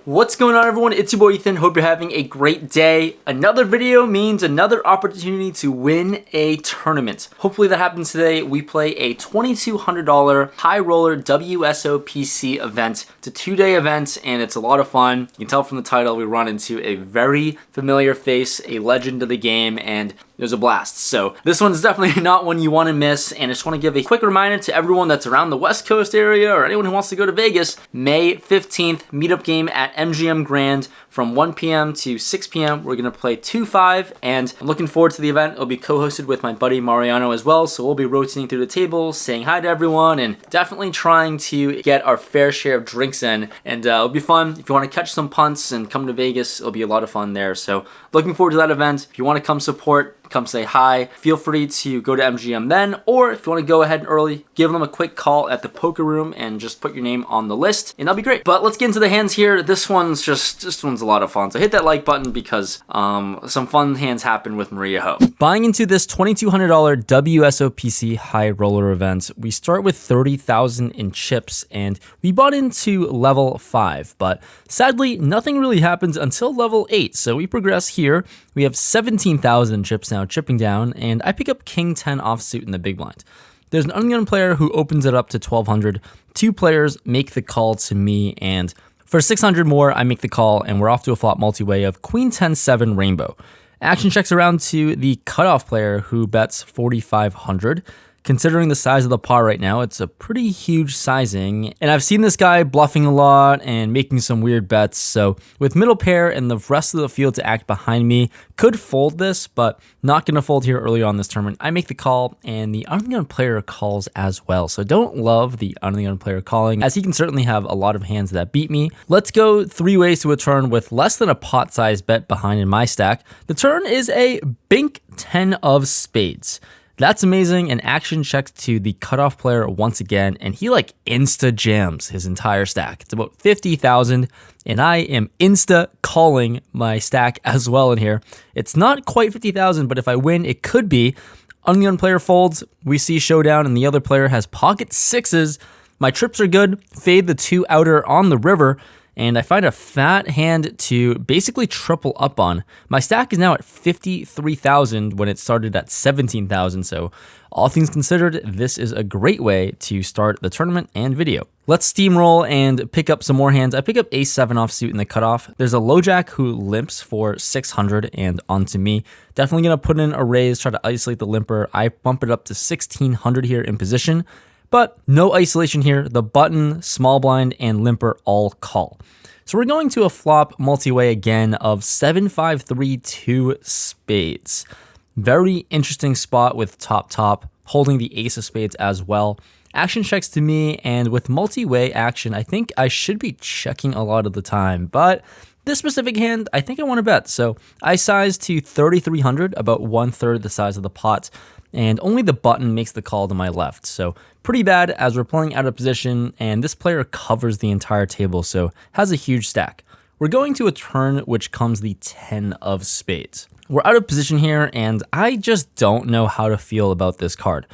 What's going on, everyone? It's your boy Ethan. Hope you're having a great day. Another video means another opportunity to win a tournament. Hopefully that happens today. We play a $2,200 high roller WSOPC event. It's a 2-day event and it's a lot of fun. You can tell from the title we run into a very familiar face, a legend of the game, and it was a blast. So this one's definitely not one you want to miss, and I just want to give a quick reminder to everyone that's around the West Coast area or anyone who wants to go to Vegas. May 15th, meetup game at MGM Grand from 1 p.m. to 6 p.m. We're going to play 2-5, and I'm looking forward to the event. It'll be co-hosted with my buddy Mariano as well, so we'll be rotating through the tables, saying hi to everyone, and definitely trying to get our fair share of drinks in, and it'll be fun. If you want to catch some punts and come to Vegas, it'll be a lot of fun there. So looking forward to that event. If you want to come support, come say hi, feel free to go to MGM then, or if you want to go ahead early, give them a quick call at the poker room and just put your name on the list, and that'll be great. But let's get into the hands here. This one's a lot of fun, so hit that like button because some fun hands happen with Maria Ho. Buying into this $2,200 WSOPC high roller event, we start with 30,000 in chips, and we bought into level 5, but sadly nothing really happens until level 8, so we progress here. We have 17,000 chips now chipping down, and I pick up King 10 offsuit in the big blind. There's an ungun player who opens it up to 1,200. Two players make the call to me, and for 600 more, I make the call, and we're off to a flop multi-way of Queen 10-7 rainbow. Action checks around to the cutoff player who bets 4,500. Considering the size of the pot right now, it's a pretty huge sizing, and I've seen this guy bluffing a lot and making some weird bets, so with middle pair and the rest of the field to act behind me, could fold this, but not going to fold here early on this tournament. I make the call, and the ungun player calls as well, so don't love the ungun player calling, as he can certainly have a lot of hands that beat me. Let's go 3 ways to a turn with less than a pot size bet behind in my stack. The turn is a bink 10 of spades. That's amazing, and action checks to the cutoff player once again, and he like insta jams his entire stack. It's about 50,000, and I am insta calling my stack as well in here. It's not quite 50,000, but if I win, it could be. Ungun player folds, we see showdown, and the other player has pocket sixes. My trips are good, fade the 2 outer on the river, and I find a fat hand to basically triple up on. My stack is now at 53,000 when it started at 17,000, so all things considered, this is a great way to start the tournament and video. Let's steamroll and pick up some more hands. I pick up ace-7 offsuit in the cutoff. There's a low jack who limps for 600 and onto me. Definitely gonna put in a raise, try to isolate the limper. I bump it up to 1,600 here in position. But no isolation here. The button, small blind, and limper all call. So we're going to a flop multi-way again of 7-5-3-2 spades. Very interesting spot with top, holding the ace of spades as well. Action checks to me, and with multi-way action, I think I should be checking a lot of the time, but this specific hand, I think I want to bet. So I size to 3,300, about 1/3 the size of the pot, and only the button makes the call to my left. So pretty bad as we're playing out of position, and this player covers the entire table, so has a huge stack. We're going to a turn which comes the 10 of spades. We're out of position here, and I just don't know how to feel about this card.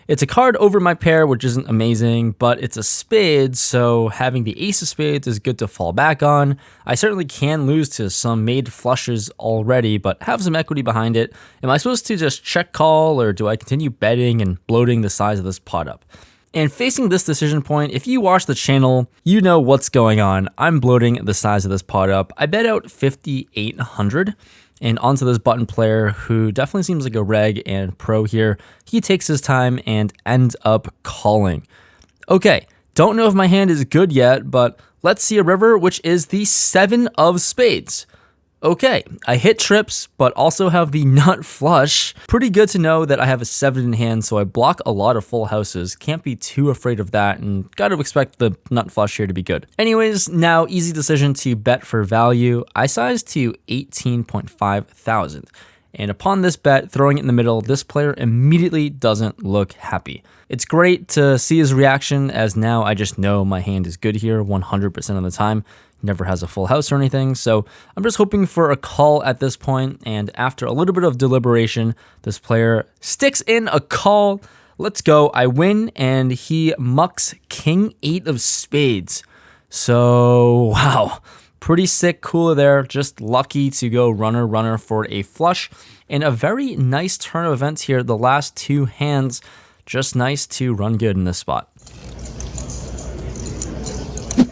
It's a card over my pair, which isn't amazing, but it's a spade, so having the ace of spades is good to fall back on. I certainly can lose to some made flushes already, but have some equity behind it. Am I supposed to just check call, or do I continue betting and bloating the size of this pot up? And facing this decision point, if you watch the channel, you know what's going on. I'm bloating the size of this pot up. I bet out 5,800. And onto this button player who definitely seems like a reg and pro here. He takes his time and ends up calling. Okay, don't know if my hand is good yet, but let's see a river, which is the 7 of spades. Okay, I hit trips, but also have the nut flush. Pretty good to know that I have a 7 in hand, so I block a lot of full houses. Can't be too afraid of that, and gotta expect the nut flush here to be good. Anyways, now easy decision to bet for value. I size to 18.5 thousand. And upon this bet, throwing it in the middle, this player immediately doesn't look happy. It's great to see his reaction, as now I just know my hand is good here 100% of the time. Never has a full house or anything, so I'm just hoping for a call at this point, and after a little bit of deliberation, this player sticks in a call. Let's go. I win, and he mucks King 8 of spades. So, wow. Pretty sick cooler there, just lucky to go runner for a flush, and a very nice turn of events here. The last 2 hands, just nice to run good in this spot.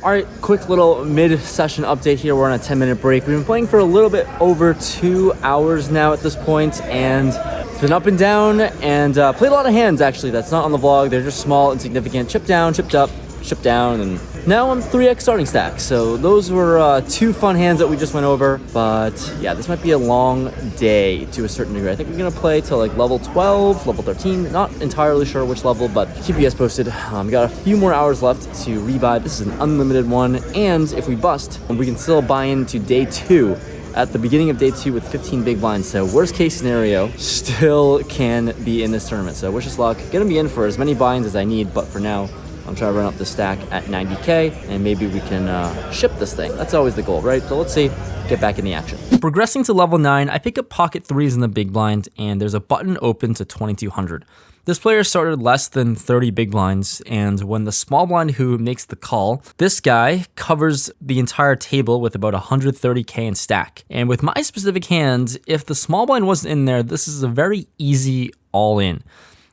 All right, quick little mid-session update here. We're on a 10-minute break. We've been playing for a little bit over 2 hours now at this point, and it's been up and down, and played a lot of hands, actually. That's not on the vlog. They're just small, insignificant. Chip down, chipped up, chip down, and now I'm 3x starting stack. So those were 2 fun hands that we just went over. But yeah, this might be a long day to a certain degree. I think we're gonna play till like level 12, level 13. Not entirely sure which level, but keep you guys posted. Got a few more hours left to rebuy. This is an unlimited one, and if we bust, we can still buy into day 2 at the beginning of day 2 with 15 big blinds. So worst case scenario, still can be in this tournament. So wish us luck. Gonna be in for as many buy-ins as I need, but for now, I'm trying to run up the stack at 90k, and maybe we can ship this thing. That's always the goal, right? So let's see, get back in the action. Progressing to level 9, I pick up pocket 3s in the big blind, and there's a button open to 2200. This player started less than 30 big blinds, and when the small blind who makes the call, this guy covers the entire table with about 130k in stack. And with my specific hand, if the small blind wasn't in there, this is a very easy all-in.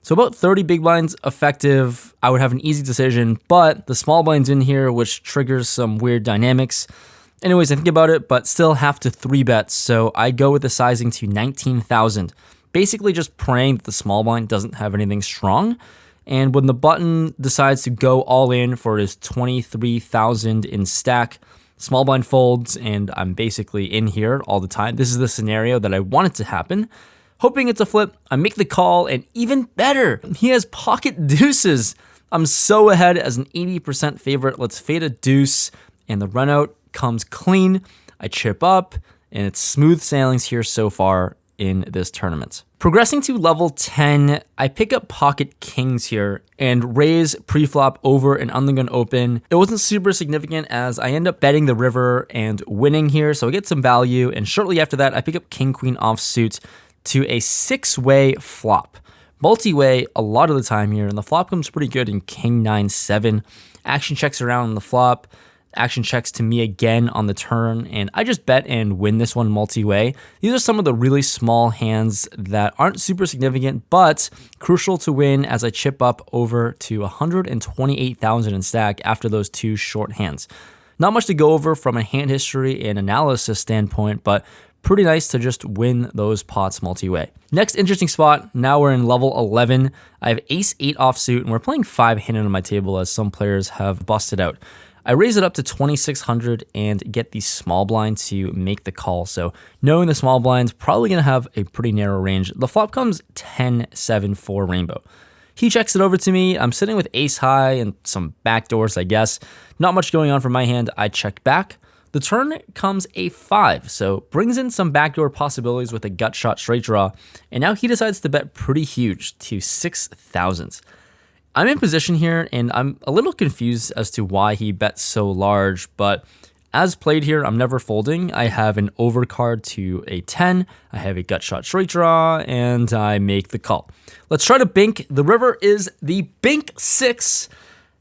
So about 30 big blinds effective, I would have an easy decision, but the small blind's in here, which triggers some weird dynamics. Anyways, I think about it, but still have to 3-bet, so I go with the sizing to 19,000. Basically just praying that the small blind doesn't have anything strong. And when the button decides to go all in for his 23,000 in stack, small blind folds, and I'm basically in here all the time. This is the scenario that I want it to happen. Hoping it's a flip, I make the call, and even better, he has pocket deuces. I'm so ahead as an 80% favorite. Let's fade a deuce, and the run out comes clean. I chip up, and it's smooth sailings here so far in this tournament. Progressing to level 10, I pick up pocket kings here and raise pre-flop over an undergun open. It wasn't super significant as I end up betting the river and winning here, so I get some value, and shortly after that, I pick up king-queen offsuit to a 6-way flop. Multi-way a lot of the time here, and the flop comes pretty good in king 9-7. Action checks around on the flop, action checks to me again on the turn, and I just bet and win this one multi-way. These are some of the really small hands that aren't super significant, but crucial to win as I chip up over to 128,000 in stack after those 2 short hands. Not much to go over from a hand history and analysis standpoint, but pretty nice to just win those pots multi-way. Next interesting spot, now we're in level 11. I have ace-8 offsuit, and we're playing 5-handed on my table as some players have busted out. I raise it up to 2,600 and get the small blind to make the call. So knowing the small blind's probably going to have a pretty narrow range. The flop comes 10-7-4 rainbow. He checks it over to me. I'm sitting with ace high and some backdoors, I guess. Not much going on for my hand. I check back. The turn comes a 5, so brings in some backdoor possibilities with a gut shot straight draw, and now he decides to bet pretty huge to 6,000. I'm in position here, and I'm a little confused as to why he bets so large, but as played here, I'm never folding. I have an overcard to a 10, I have a gut shot straight draw, and I make the call. Let's try to bink. The river is the bink 6.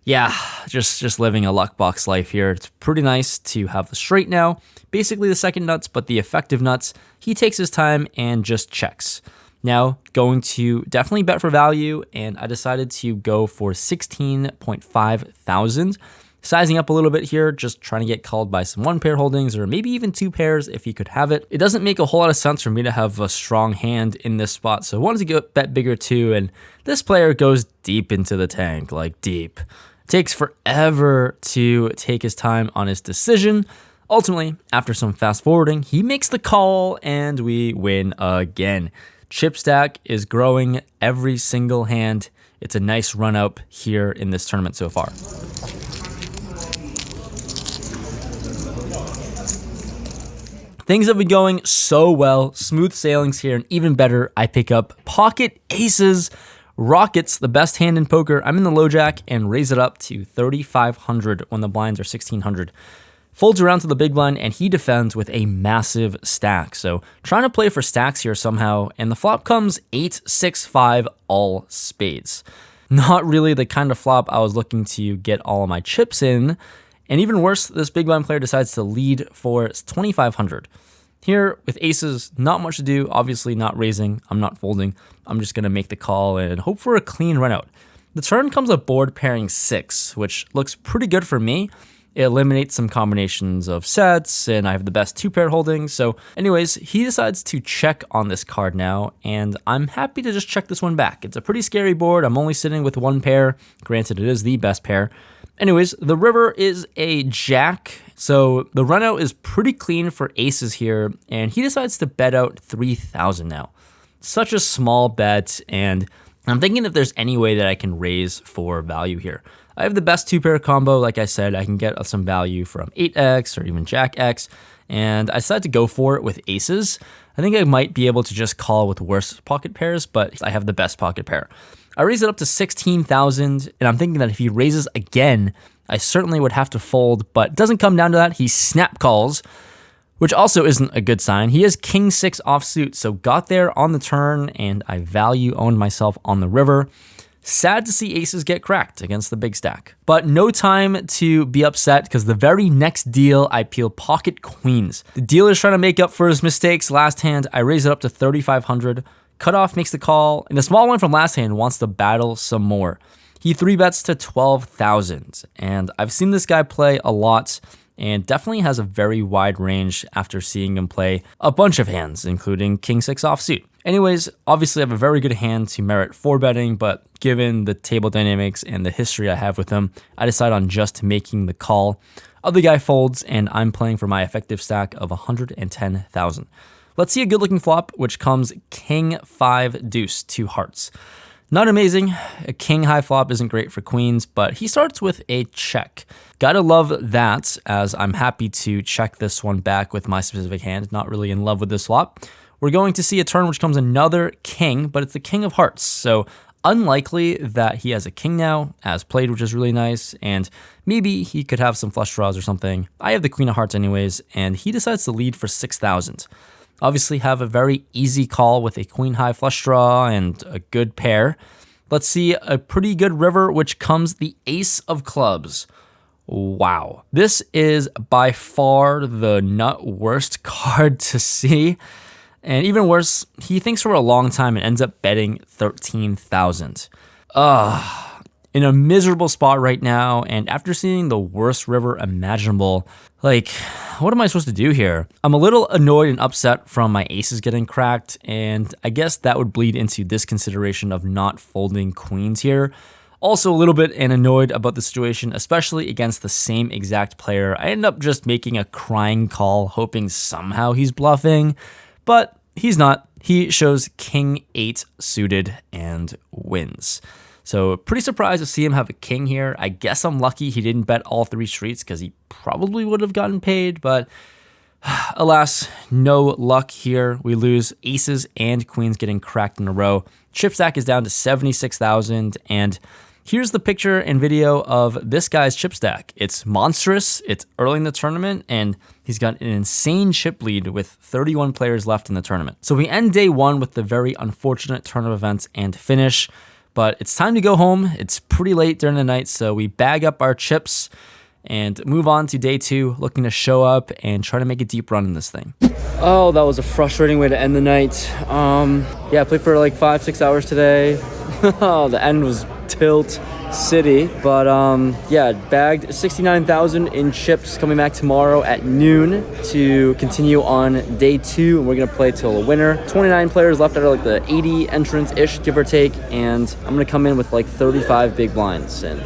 Yeah, just living a luck box life here. It's pretty nice to have the straight now. Basically the second nuts, but the effective nuts. He takes his time and just checks. Now, going to definitely bet for value, and I decided to go for 16.5 thousand. Sizing up a little bit here, just trying to get called by some 1-pair holdings or maybe even 2 pairs if he could have it. It doesn't make a whole lot of sense for me to have a strong hand in this spot, so I wanted to bet bigger too, and this player goes deep into the tank, like deep. Takes forever to take his time on his decision. Ultimately, after some fast forwarding, he makes the call and we win again. Chip stack is growing every single hand. It's a nice run up here in this tournament so far. Things have been going so well. Smooth sailings here, and even better, I pick up pocket aces. Rockets, the best hand in poker. I'm in the low jack and raise it up to 3,500 when the blinds are 1,600. Folds around to the big blind, and he defends with a massive stack. So trying to play for stacks here somehow, and the flop comes 8-6-5 all spades. Not really the kind of flop I was looking to get all of my chips in, And even worse, this big blind player decides to lead for 2,500. Here, with aces, not much to do, obviously not raising, I'm not folding. I'm just going to make the call and hope for a clean run out. The turn comes a board pairing 6, which looks pretty good for me. It eliminates some combinations of sets, and I have the best 2-pair holdings. So anyways, he decides to check on this card now, and I'm happy to just check this one back. It's a pretty scary board. I'm only sitting with 1 pair. Granted, it is the best pair. Anyways, the river is a jack, so the run out is pretty clean for aces here, and he decides to bet out 3,000 now. Such a small bet, and I'm thinking if there's any way that I can raise for value here. I have the best 2-pair combo. Like I said, I can get some value from 8x or even Jack X, and I decided to go for it with aces. I think I might be able to just call with worse pocket pairs, but I have the best pocket pair. I raise it up to 16,000, and I'm thinking that if he raises again, I certainly would have to fold, but it doesn't come down to that. He snap calls, which also isn't a good sign. He has king 6 offsuit, so got there on the turn, and I value owned myself on the river. Sad to see aces get cracked against the big stack. But no time to be upset, because the very next deal, I peel pocket queens. The dealer's trying to make up for his mistakes. Last hand, I raise it up to 3,500. Cutoff makes the call, and the small one from last hand wants to battle some more. He 3-bets to 12,000, and I've seen this guy play a lot, and definitely has a very wide range after seeing him play a bunch of hands, including king 6 offsuit. Anyways, obviously I have a very good hand to merit 4-betting, but given the table dynamics and the history I have with him, I decide on just making the call. Other guy folds, and I'm playing for my effective stack of 110,000. Let's see a good looking flop, which comes king 5 deuce, 2 hearts. Not amazing. A king high flop isn't great for queens, but he starts with a check. Gotta love that, as I'm happy to check this one back with my specific hand. Not really in love with this flop. We're going to see a turn which comes another king, but it's the king of hearts. So unlikely that he has a king now, as played, which is really nice, and maybe he could have some flush draws or something. I have the queen of hearts anyways, and he decides to lead for 6,000. Obviously have a very easy call with a queen high flush draw and a good pair. Let's see a pretty good river, which comes the ace of clubs. Wow. This is by far the nut worst card to see. And even worse, he thinks for a long time and ends up betting 13,000. In a miserable spot right now, and after seeing the worst river imaginable, like, what am I supposed to do here? I'm a little annoyed and upset from my aces getting cracked, and I guess that would bleed into this consideration of not folding queens here. Also a little bit annoyed about the situation, especially against the same exact player. I end up just making a crying call, hoping somehow he's bluffing, but he's not. He shows king 8 suited and wins. So pretty surprised to see him have a king here. I guess I'm lucky he didn't bet all 3 streets, because he probably would have gotten paid, but alas, no luck here. We lose aces and queens getting cracked in a row. Chip stack is down to 76,000, and here's the picture and video of this guy's chip stack. It's monstrous. It's early in the tournament, and he's got an insane chip lead with 31 players left in the tournament. So we end day 1 with the very unfortunate turn of events and finish. But it's time to go home. It's pretty late during the night, so we bag up our chips and move on to day 2, looking to show up and try to make a deep run in this thing. Oh, that was a frustrating way to end the night. Yeah, I played for like 5-6 hours today. The end was tilt city, but yeah, bagged 69,000 in chips, coming back tomorrow at noon to continue on day 2, and we're gonna play till a winner. 29 players left out of like the 80 entrance ish, give or take, and I'm gonna come in with like 35 big blinds, and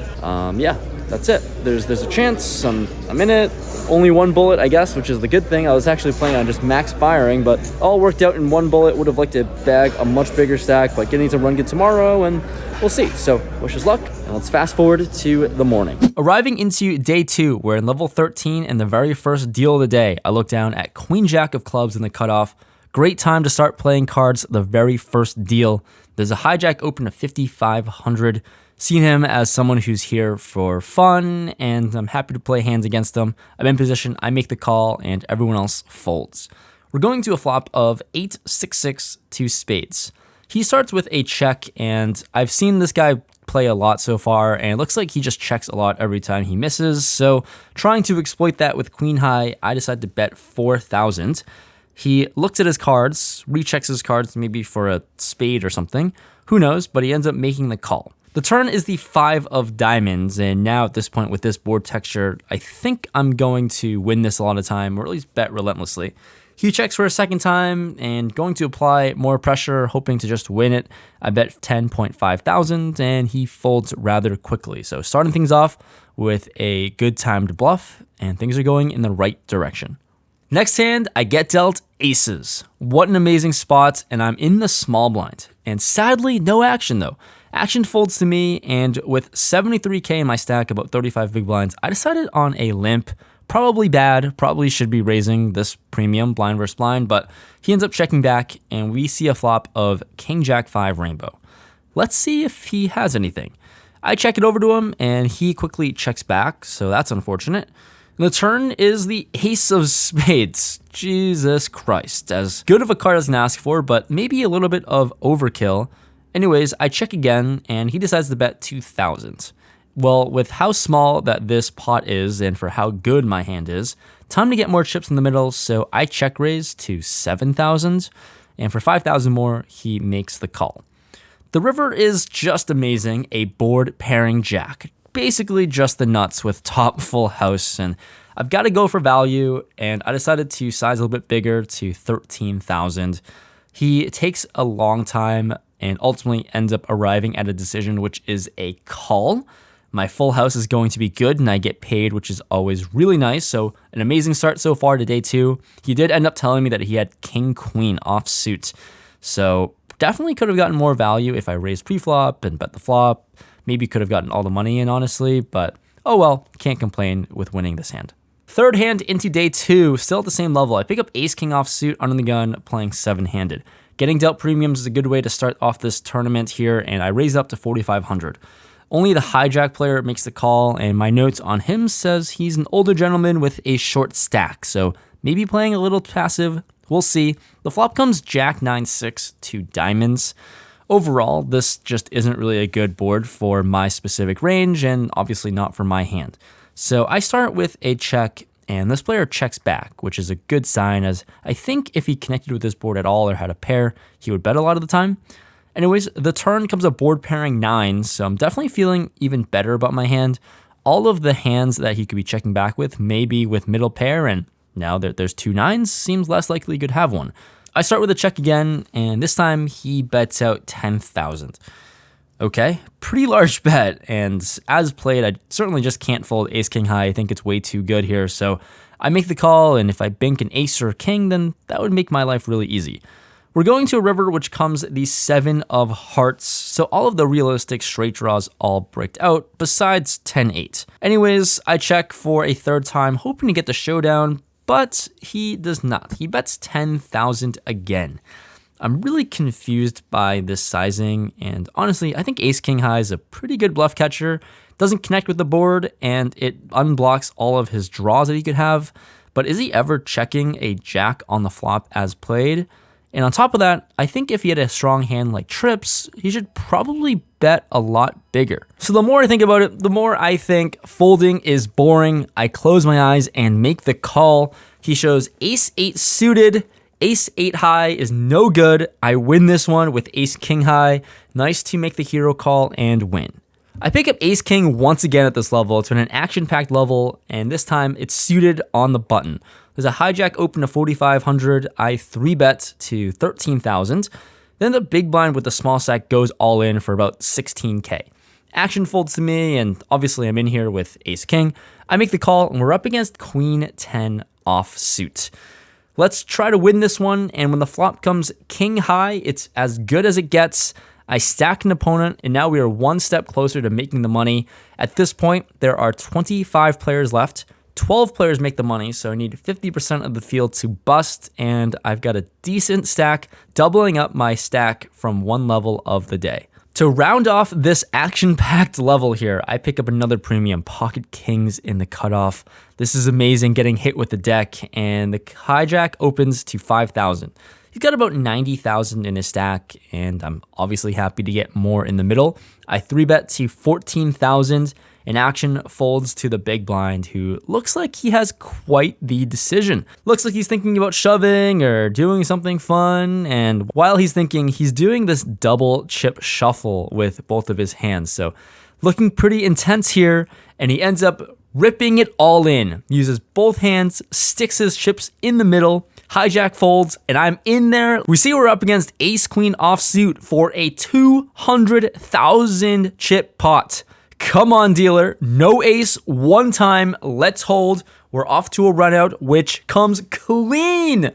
yeah, that's it. There's a chance I'm in it. Only 1 bullet, I guess, which is the good thing. I was actually planning on just max firing, but all worked out in 1 bullet. Would have liked to bag a much bigger stack, but getting to run good tomorrow, and we'll see. So wish us luck, and let's fast forward to the morning. Arriving into day 2, we're in level 13, and the very first deal of the day, I look down at queen jack of clubs in the cutoff. Great time to start playing cards, the very first deal. There's a hijack open of 5,500. Seen him as someone who's here for fun, and I'm happy to play hands against him. I'm in position, I make the call, and everyone else folds. We're going to a flop of 8-6-6 to spades. He starts with a check, and I've seen this guy play a lot so far, and it looks like he just checks a lot every time he misses. So trying to exploit that with queen high, I decided to bet 4,000. He looks at his cards, rechecks his cards maybe for a spade or something. Who knows, but he ends up making the call. The turn is the 5 of diamonds, and now at this point with this board texture, I think I'm going to win this a lot of time, or at least bet relentlessly. He checks for a second time and going to apply more pressure, hoping to just win it. I bet 10.5 thousand, and he folds rather quickly. So starting things off with a good timed bluff, and things are going in the right direction. Next hand, I get dealt aces. What an amazing spot, and I'm in the small blind. And sadly, no action though. Action folds to me, and with 73K in my stack, about 35 big blinds, I decided on a limp. Probably bad, probably should be raising this premium blind versus blind, but he ends up checking back, and we see a flop of King Jack 5 rainbow. Let's see if he has anything. I check it over to him, and he quickly checks back, so that's unfortunate. The turn is the ace of spades. Jesus Christ, as good of a card as I can ask for, but maybe a little bit of overkill. Anyways, I check again, and he decides to bet 2,000. Well, with how small that this pot is and for how good my hand is, time to get more chips in the middle, so I check raise to 7,000, and for 5,000 more, he makes the call. The river is just amazing, a board pairing jack. Basically just the nuts with top full house, and I've got to go for value, and I decided to size a little bit bigger to 13,000. He takes a long time and ultimately ends up arriving at a decision, which is a call. My full house is going to be good, and I get paid, which is always really nice. So an amazing start so far to day 2. He did end up telling me that he had king queen offsuit. So definitely could have gotten more value if I raised pre-flop and bet the flop. Maybe could have gotten all the money in, honestly, but oh well, can't complain with winning this hand. Third hand into day 2, still at the same level. I pick up ace king offsuit under the gun, playing 7-handed. Getting dealt premiums is a good way to start off this tournament here, and I raise up to 4,500. Only the hijack player makes the call, and my notes on him says he's an older gentleman with a short stack, so maybe playing a little passive. We'll see. The flop comes jack 9-6 to diamonds. Overall, this just isn't really a good board for my specific range, and obviously not for my hand. So I start with a check, and this player checks back, which is a good sign, as I think if he connected with this board at all or had a pair, he would bet a lot of the time. Anyways, the turn comes a board pairing 9, so I'm definitely feeling even better about my hand. All of the hands that he could be checking back with, maybe with middle pair, and now that there's 2 9s, seems less likely he could have one. I start with a check again, and this time he bets out 10,000. Okay, pretty large bet, and as played, I certainly just can't fold ace-king high. I think it's way too good here, so I make the call, and if I bink an ace or king, then that would make my life really easy. We're going to a river which comes the 7 of hearts, so all of the realistic straight draws all bricked out, besides 10-8. Anyways, I check for a third time, hoping to get the showdown, but he does not. He bets 10,000 again. I'm really confused by this sizing, and honestly, I think ace-king high is a pretty good bluff catcher. Doesn't connect with the board, and it unblocks all of his draws that he could have, but is he ever checking a jack on the flop as played? And on top of that, I think if he had a strong hand like trips, he should probably bet a lot bigger. So the more I think about it, the more I think folding is boring. I close my eyes and make the call. He shows ace-8 suited. Ace-8 high is no good. I win this one with ace-king high. Nice to make the hero call and win. I pick up ace-king once again at this level. It's an action-packed level, and this time it's suited on the button. There's a hijack open to 4,500. I 3-bet to 13,000. Then the big blind with the small stack goes all in for about 16K. Action folds to me, and obviously I'm in here with ace-king. I make the call, and we're up against queen 10 offsuit. Let's try to win this one, and when the flop comes king high, it's as good as it gets. I stack an opponent, and now we are one step closer to making the money. At this point, there are 25 players left. 12 players make the money, so I need 50% of the field to bust, and I've got a decent stack, doubling up my stack from one level of the day. To round off this action-packed level here, I pick up another premium, pocket kings in the cutoff. This is amazing, getting hit with the deck, and the hijack opens to 5,000. He's got about 90,000 in his stack, and I'm obviously happy to get more in the middle. I 3-bet to 14,000. And action folds to the big blind, who looks like he has quite the decision. Looks like he's thinking about shoving or doing something fun. And while he's thinking, he's doing this double chip shuffle with both of his hands. So looking pretty intense here. And he ends up ripping it all in. Uses both hands, sticks his chips in the middle. Hijack folds, and I'm in there. We see we're up against ace queen offsuit for a 200,000 chip pot. Come on, dealer. No ace, one time. Let's hold. We're off to a run out, which comes clean.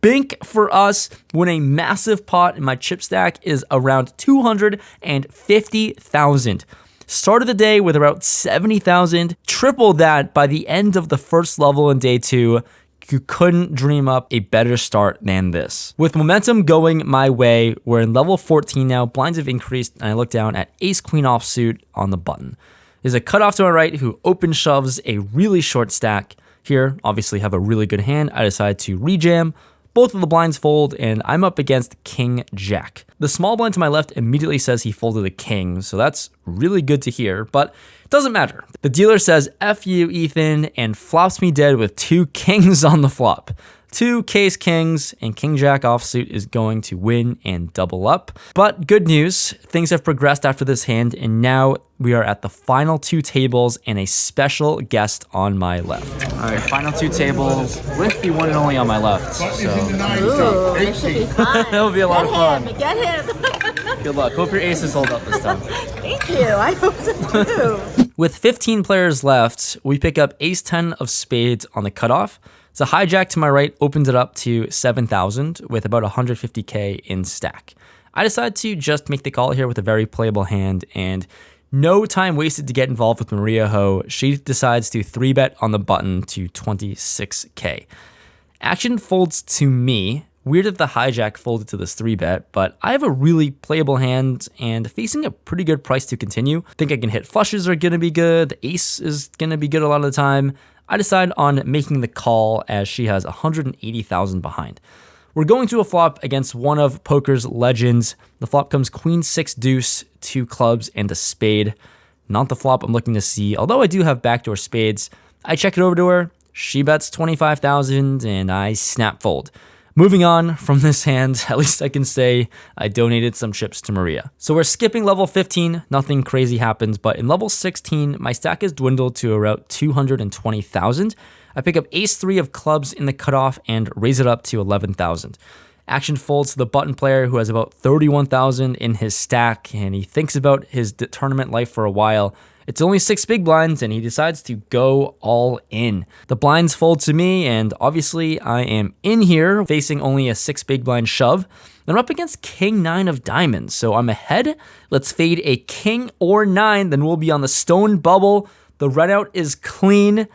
Bink for us. Win a massive pot, and my chip stack is around 250,000. Started the day with about 70,000. Tripled that by the end of the first level in day 2. You couldn't dream up a better start than this. With momentum going my way, we're in level 14 now, blinds have increased, and I look down at ace queen offsuit on the button. There's a cutoff to my right who open shoves a really short stack. Here, obviously have a really good hand. I decide to rejam. Both of the blinds fold, and I'm up against king jack. The small blind to my left immediately says he folded a king, so that's really good to hear, but it doesn't matter. The dealer says, F you, Ethan, and flops me dead with 2 kings on the flop. 2 case kings, and king jack offsuit is going to win and double up. But good news, things have progressed after this hand, and now we are at the final 2 tables and a special guest on my left. All right, final 2 tables with the one and only on my left. So Ooh, this should be fun. It'll be a lot of fun. Get him. Good luck. Hope your aces hold up this time. Thank you. I hope so too. With 15 players left, we pick up ace-10 of spades on the cutoff. So hijack to my right opens it up to 7,000 with about 150k in stack. I decide to just make the call here with a very playable hand, and no time wasted to get involved with Maria Ho. She decides to 3-bet on the button to 26k. Action folds to me. Weird that the hijack folded to this 3-bet, but I have a really playable hand and facing a pretty good price to continue. Think I can hit flushes are gonna be good. The ace is gonna be good a lot of the time. I decide on making the call as she has 180,000 behind. We're going to a flop against one of poker's legends. The flop comes queen 6 deuce, 2 clubs, and a spade. Not the flop I'm looking to see, although I do have backdoor spades. I check it over to her. She bets 25,000 and I snap fold. Moving on from this hand, at least I can say I donated some chips to Maria. So we're skipping level 15, nothing crazy happens, but in level 16, my stack has dwindled to around 220,000. I pick up ace-3 of clubs in the cutoff and raise it up to 11,000. Action folds to the button player who has about 31,000 in his stack, and he thinks about his tournament life for a while. It's only 6 big blinds, and he decides to go all in. The blinds fold to me, and obviously I am in here, facing only a 6 big blind shove. I'm up against king 9 of diamonds, so I'm ahead. Let's fade a king or 9, then we'll be on the stone bubble. The run out is clean,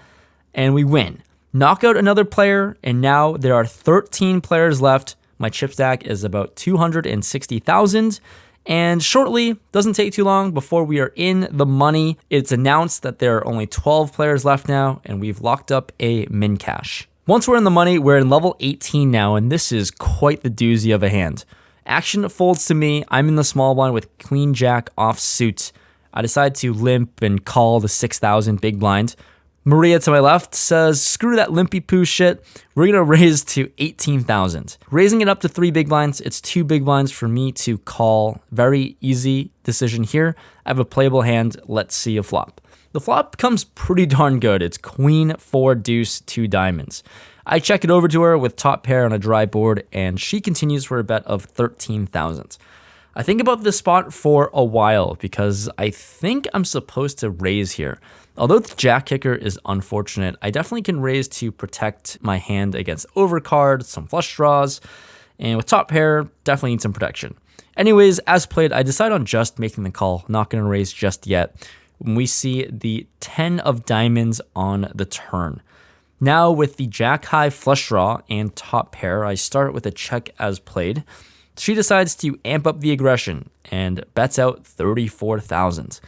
and we win. Knock out another player, and now there are 13 players left. My chip stack is about 260,000. And shortly, doesn't take too long before we are in the money. It's announced that there are only 12 players left now, and we've locked up a min cash. Once we're in the money, we're in level 18 now, and this is quite the doozy of a hand. Action folds to me. I'm in the small blind with queen jack offsuit. I decide to limp and call the 6,000 big blind. Maria to my left says, screw that limpy poo shit. We're going to raise to 18,000. Raising it up to 3 big blinds. It's 2 big blinds for me to call. Very easy decision here. I have a playable hand. Let's see a flop. The flop comes pretty darn good. It's queen 4 deuce 2 diamonds. I check it over to her with top pair on a dry board, and she continues for a bet of 13,000. I think about this spot for a while because I think I'm supposed to raise here. Although the jack kicker is unfortunate, I definitely can raise to protect my hand against overcard, some flush draws, and with top pair, definitely need some protection. Anyways, as played, I decide on just making the call, not going to raise just yet, when we see the 10 of diamonds on the turn. Now with the jack high flush draw and top pair, I start with a check as played. She decides to amp up the aggression and bets out 34,000.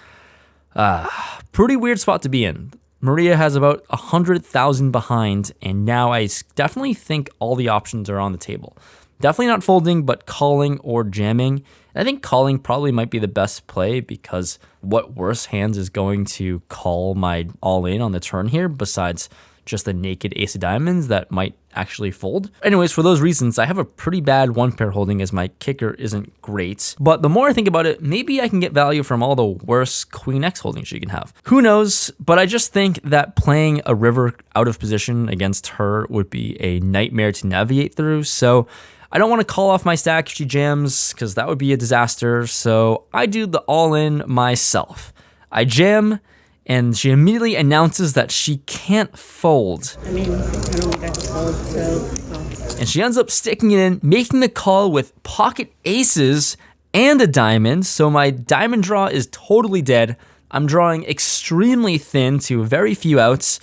Pretty weird spot to be in. Maria has about 100,000 behind, and now I definitely think all the options are on the table. Definitely not folding, but calling or jamming. I think calling probably might be the best play because what worse hands is going to call my all-in on the turn here besides just the naked ace of diamonds that might actually fold. Anyways, for those reasons, I have a pretty bad one pair holding as my kicker isn't great. But the more I think about it, maybe I can get value from all the worst queen X holdings you can have. Who knows? But I just think that playing a river out of position against her would be a nightmare to navigate through. So I don't want to call off my stack if she jams because that would be a disaster. So I do the all-in myself. I jam, and she immediately announces that she can't fold. I mean, I don't think I can fold, so. And she ends up sticking it in, making the call with pocket aces and a diamond. So my diamond draw is totally dead. I'm drawing extremely thin to very few outs.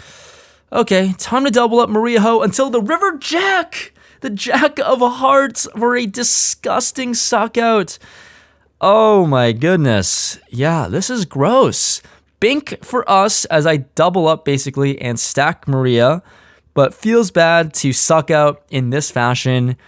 Okay, time to double up Maria Ho until the river jack. The jack of hearts for a disgusting suck out. Oh my goodness. Yeah, this is gross. Bink for us as I double up basically and stack Maria, but feels bad to suck out in this fashion.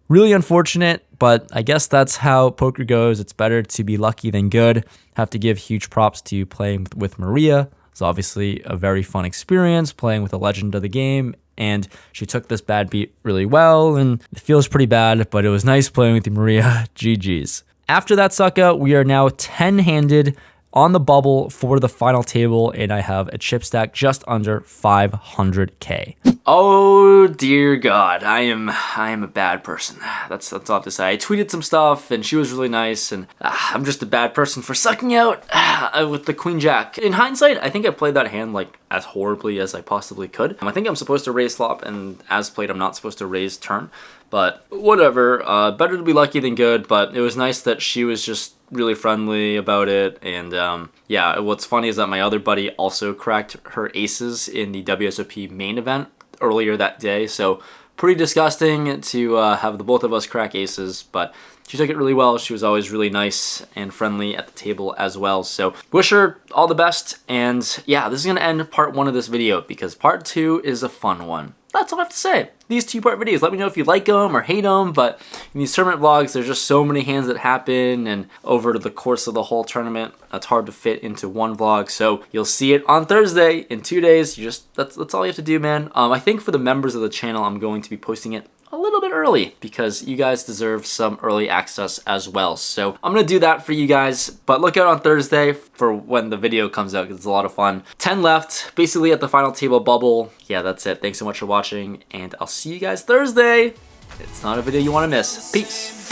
Really unfortunate, but I guess that's how poker goes. It's better to be lucky than good. Have to give huge props to playing with Maria. It's obviously a very fun experience playing with a legend of the game, and she took this bad beat really well, and it feels pretty bad, but it was nice playing with Maria. GG's. After that suck out, we are now 10-handed on the bubble for the final table, and I have a chip stack just under 500K. Oh dear God, I am a bad person. That's all I have to say. I tweeted some stuff, and she was really nice, and I'm just a bad person for sucking out with the queen jack. In hindsight, I think I played that hand like as horribly as I possibly could. I think I'm supposed to raise flop, and as played, I'm not supposed to raise turn. But whatever, better to be lucky than good, but it was nice that she was just really friendly about it. And yeah, what's funny is that my other buddy also cracked her aces in the WSOP main event earlier that day. So pretty disgusting to have the both of us crack aces, but she took it really well. She was always really nice and friendly at the table as well. So wish her all the best. And yeah, this is going to end part 1 of this video because part 2 is a fun one. That's all I have to say. These 2-part videos, let me know if you like them or hate them, but in these tournament vlogs, there's just so many hands that happen, and over the course of the whole tournament, that's hard to fit into one vlog, so you'll see it on Thursday in 2 days. That's all you have to do, man. I think for the members of the channel, I'm going to be posting it a little bit early because you guys deserve some early access as well. So I'm gonna do that for you guys, but look out on Thursday for when the video comes out because it's a lot of fun. 10 left, basically at the final table bubble. Yeah, that's it. Thanks so much for watching, and I'll see you guys Thursday. It's not a video you want to miss. Peace.